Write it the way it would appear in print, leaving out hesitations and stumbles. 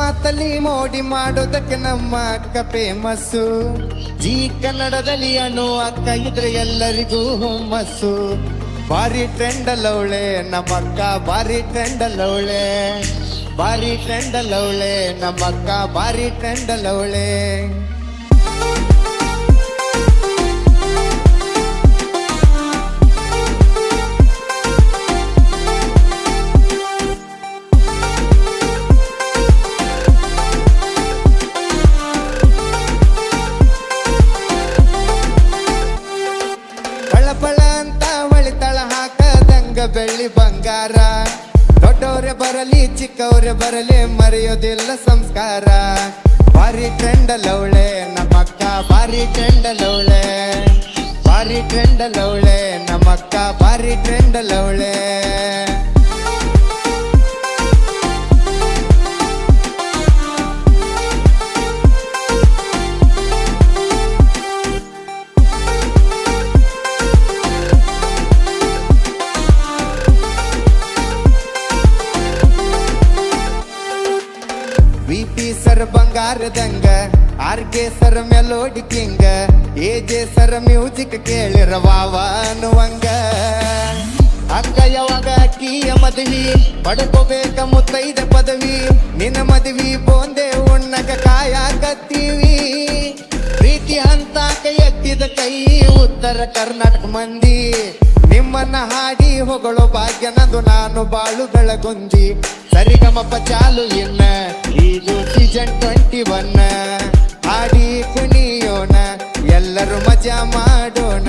ಮಾತಲ್ಲಿ ಮೋಡಿ ಮಾಡೋದಕ್ಕೆ ನಮ್ಮ ಅಕ್ಕ ಫೇಮಸ್ಸು. ಜೀ ಕನ್ನಡದಲ್ಲಿ ಅನ್ನೋ ಅಕ್ಕ ಇದ್ರೆ ಎಲ್ಲರಿಗೂ ಹುಮ್ಮಸ್ಸು. ಬಾರಿ ಟ್ರೆಂಡ್ ಅಲ್ಲವಳೆ ನಮ್ಮಕ್ಕ, ಬಾರಿ ಟ್ರೆಂಡ್ ಅಲ್ಲವಳೆ, ಬಾರಿ ಟ್ರೆಂಡ್ ಅಲ್ಲವಳೆ ನಮ್ಮಕ್ಕ, ಬಾರಿ ಟ್ರೆಂಡ್ ಅಲ್ಲವಳೆ. ಪಳ ಅಂತ ಹೊಳಿತಳ ಹಾಕದಂಗ ಬೆಳ್ಳಿ ಬಂಗಾರ. ದೊಡ್ಡವ್ರೆ ಬರಲಿ ಚಿಕ್ಕವ್ರೆ ಬರಲಿ ಮರೆಯೋದಿಲ್ಲ ಸಂಸ್ಕಾರ. ಬಾರಿ ಟ್ರೆಂಡ್ ಅಲ್ಲವಳೆ ನಮ್ಮಕ್ಕ, ಬಾರಿ ಟ್ರೆಂಡ್ ಅಲ್ಲವಳೆ, ಬಾರಿ ಟ್ರೆಂಡ್ ಅಲ್ಲವಳೆ ನಮ್ಮಕ್ಕ, ಬಾರಿ ಟ್ರೆಂಡ್ ಅಲ್ಲವಳೆ. VP ಸರ್ ಬಂಗಾರದಂಗ, RK ಸರ್ ಮೆಲೋಡಿ ಕಿಂಗ, AJ ಸರ್ ಮ್ಯೂಸಿಕ್ ಕೇಳಿರವಾವ ಅನ್ನುವಂಗ. ಅಕ್ಕ ಯಾವಾಗ ಅಕ್ಕಿಯ ಮದುವೆ ಪಡ್ಕೋಬೇಕ ಮುತ್ತೈದ ಪದವಿ. ನಿನ್ನ ಮದುವೆ ಬೋಂದೆ ಉಣ್ಣಗ ಕಾಯಕತ್ತೀವಿ. ಪ್ರೀತಿ ಅಂತ ಕೈ ಎತ್ತಿದ ಕೈ ಉತ್ತರ ಕರ್ನಾಟಕ ಮಂದಿ. ನಿಮ್ಮನ್ನ ಹಾಡಿ ಹೊಗಳೋ ಭಾಗ್ಯ ನಂದು, ನಾನು ಬಾಳು ಬೆಳಗುಂದಿ. ಸರಿಗಮಪ ಚಾಲು ಇನ್ನ ಇದು ಸೀಸನ್ 21. ಹಾಡಿ ಕುಣಿಯೋಣ ಎಲ್ಲರೂ ಮಜಾ ಮಾಡೋಣ.